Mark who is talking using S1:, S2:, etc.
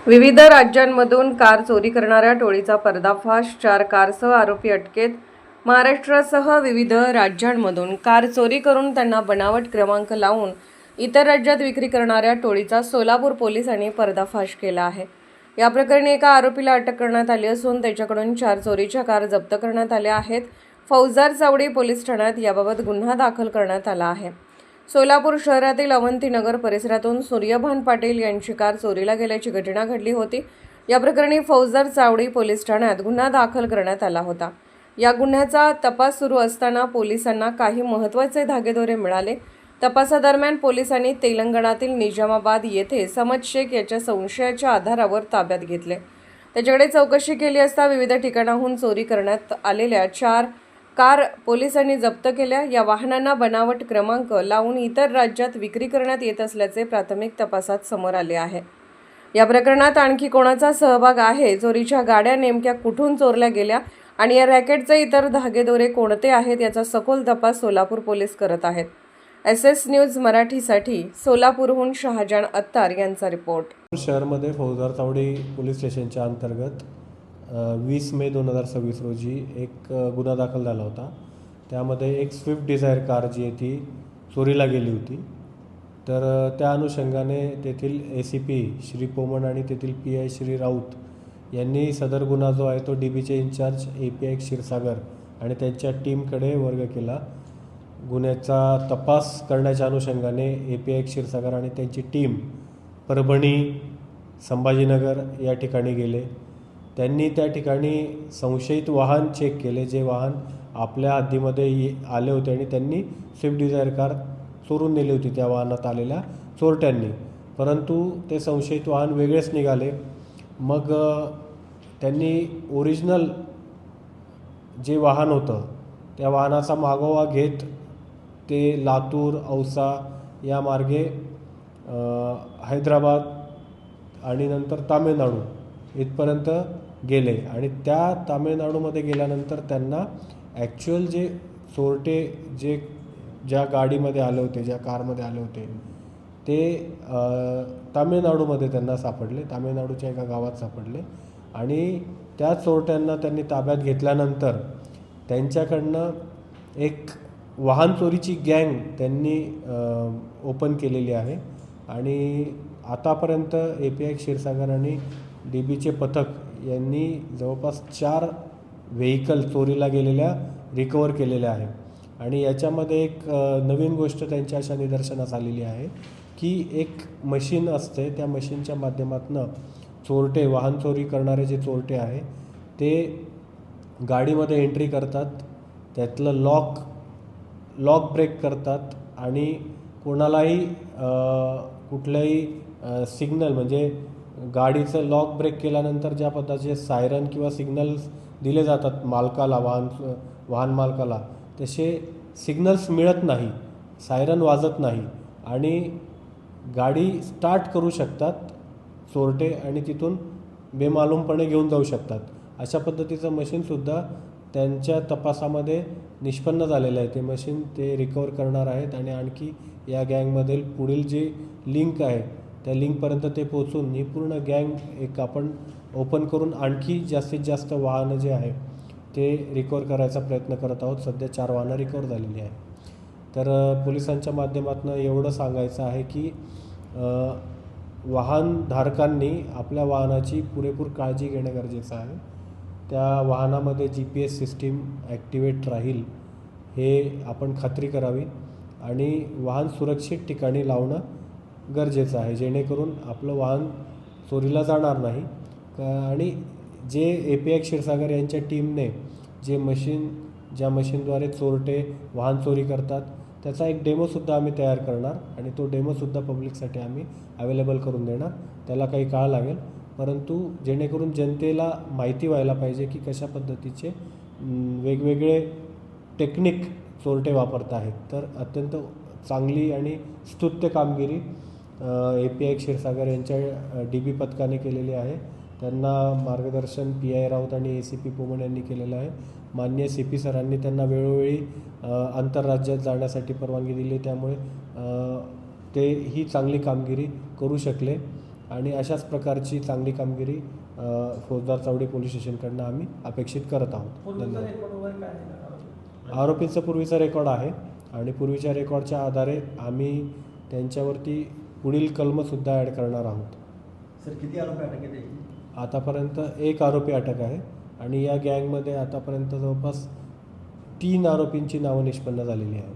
S1: विविध राज्यांमधून कार चोरी करणाऱ्या टोळीचा पर्दाफाश, 4 कारसह आरोपी अटकेत. महाराष्ट्रासह विविध राज्यांमधून कार चोरी करून त्यांना बनावट क्रमांक लावून इतर राज्यात विक्री करणाऱ्या टोळीचा सोलापूर पोलिसांनी पर्दाफाश केला आहे. या प्रकरणी एका आरोपीला अटक करण्यात आली असून त्याच्याकडून 4 चोरीच्या कार जप्त करण्यात आल्या आहेत. फौजदार चावडी पोलीस ठाण्यात याबाबत गुन्हा दाखल करण्यात आला आहे. सोलापूर शहरातील अवंतीनगर परिसरातून सूर्यभान पाटील यांची कार चोरीला गेल्याची घटना घडली होती. या प्रकरणी फौजदार चावडी पोलीस ठाण्यात गुन्हा दाखल करण्यात आला होता. या गुन्ह्याचा तपास सुरू असताना पोलिसांना काही महत्त्वाचे धागेदोरे मिळाले. तपासादरम्यान पोलिसांनी तेलंगणातील निजामाबाद येथे समद शेख याच्या संशयाच्या आधारावर ताब्यात घेतले. त्याच्याकडे चौकशी केली असता विविध ठिकाणाहून चोरी करण्यात आलेल्या 4 कार पोलिसांनी जप्त केल्या. या वाहनांना बनावट क्रमांक लावून इतर राज्यात विक्री करण्यात येत असल्याचे प्राथमिक तपासात समोर आले आहे. या प्रकरणात आणखी कोणाचा सहभाग आहे, चोरीच्या गाड्या नेमक्या कुठून चोरल्या गेल्या आणि या रॅकेटचे इतर धागेदोरे कोणते आहेत याचा सखोल तपास सोलापूर पोलीस करत आहेत. SS न्यूज मराठीसाठी सोलापूरहून शहाजान अत्तार यांचा रिपोर्ट.
S2: शहरामध्ये फौजदार चावडी पोलीस स्टेशनच्या अंतर्गत 20 मे 2026 रोजी एक गुन्हा दाखल झाला होता. त्यामध्ये एक स्विफ्ट डिझायर कार जी आहे ती चोरीला गेली होती. तर त्या अनुषंगाने तेथील ACP श्री पोमण आणि तेथील PI श्री राऊत यांनी सदर गुन्हा जो आहे तो DBचे इन्चार्ज API क्षीरसागर आणि त्यांच्या टीमकडे वर्ग केला. गुन्ह्याचा तपास करण्याच्या अनुषंगाने API क्षीरसागर आणि त्यांची टीम परभणी, संभाजीनगर या ठिकाणी गेले. त्यांनी त्या ठिकाणी संशयित वाहन चेक केले, जे वाहन आपल्या हद्दीमध्ये आले होते आणि त्यांनी स्विफ्ट डिझायर कार चोरून नेली होती त्या वाहनात आलेल्या चोरट्यांनी. परंतु ते संशयित वाहन वेगळेच निघाले. मग त्यांनी ओरिजिनल जे वाहन होतं त्या वाहनाचा मागोवा घेत ते लातूर, औसा या मार्गे हैदराबाद आणि नंतर तामिळनाडू इथपर्यंत गेले. आणि त्या तामिळनाडूमध्ये गेल्यानंतर त्यांना ॲक्च्युअल जे चोरटे ज्या गाडीमध्ये आले होते, ज्या कारमध्ये आले होते ते तामिळनाडूमध्ये त्यांना सापडले, तामिळनाडूच्या एका गावात सापडले. आणि त्या चोरट्यांना त्यांनी ताब्यात घेतल्यानंतर त्यांच्याकडनं एक वाहन चोरीची गँग त्यांनी ओपन केलेली आहे. आणि आतापर्यंत API क्षीरसागर आणि DBचे पथक यांनी जवळपास 4 व्हेकल चोरीला गेलेल्या रिकवर केलेल्या आहे. आणि याच्यामध्ये एक नवीन गोष्ट त्यांच्या अशा निदर्शनास आलेली आहे की एक मशीन असते, त्या मशीनच्या माध्यमातून चोरटे, वाहन चोरी करणारे जे चोरटे आहे ते गाडीमध्ये एंट्री करतात, त्यातलं लॉक ब्रेक करतात आणि कोणालाही कुठल्याही सिग्नल म्हणजे गाडीचं लॉक ब्रेक केल्यानंतर ज्या पद्धतीचे सायरन किंवा सिग्नल्स दिले जातात मालकाला, वाहन मालकाला, तसे सिग्नल्स मिळत नाही, सायरन वाजत नाही आणि गाडी स्टार्ट करू शकतात चोरटे आणि तिथून बेमालूमपणे घेऊन जाऊ शकतात. अशा पद्धतीचं मशीनसुद्धा त्यांच्या तपासामध्ये निष्पन्न झालेलं आहे. ते मशीन ते रिकवर करणार आहेत आणि आणखी या गँगमधील पुढील जी लिंक आहे त्या लिंकपर्यंत ते पोहोचून ही पूर्ण गँग एक आपण ओपन करून आणखी जास्तीत जास्त वाहनं जे आहे ते रिकवर करायचा प्रयत्न करत आहोत. सध्या 4 वाहनं रिकवर झालेली आहे. तर पोलिसांच्या माध्यमातून एवढं सांगायचं आहे की वाहनधारकांनी आपल्या वाहनाची पुरेपूर काळजी घेणं गरजेचं आहे. त्या वाहनामध्ये GPS सिस्टीम ॲक्टिवेट राहील हे आपण खात्री करावी आणि वाहन सुरक्षित ठिकाणी लावणं गरजेचं आहे, जेणेकरून आपलं वाहन चोरीला जाणार नाही. आणि जे API क्षीरसागर यांच्या टीमने ज्या मशीनद्वारे चोरटे वाहन चोरी करतात त्याचा एक डेमोसुद्धा आम्ही तयार करणार आणि तो डेमोसुद्धा पब्लिकसाठी आम्ही अवेलेबल करून देणार. त्याला काही काळ लागेल, परंतु जेणेकरून जनतेला माहिती व्हायला पाहिजे की कशा पद्धतीचे वेगवेगळे टेक्निक चोरटे वापरत आहेत. तर अत्यंत चांगली आणि स्तुत्य कामगिरी API क्षीरसागर यांच्या DB पथकाने केलेली आहे. त्यांना मार्गदर्शन PI राऊत आणि ACP पोमण यांनी केलेलं आहे. माननीय CP सरांनी त्यांना वेळोवेळी आंतरराज्यात जाण्यासाठी परवानगी दिली, त्यामुळे ते ही चांगली कामगिरी करू शकले. आणि अशाच प्रकारची चांगली कामगिरी फौजदार चावडी पोलीस स्टेशनकडनं आम्ही अपेक्षित करत आहोत. धन्यवाद. आरोपींचा पूर्वीचा रेकॉर्ड आहे आणि पूर्वीच्या रेकॉर्डच्या आधारे आम्ही त्यांच्यावरती पुढील कलमसुद्धा ॲड करणार आहोत.
S3: सर किती आरोपी अटक आहे?
S2: आतापर्यंत 1 आरोपी अटक आहे आणि या गँगमध्ये आतापर्यंत जवळपास 3 आरोपींची नावं निष्पन्न झालेली आहेत.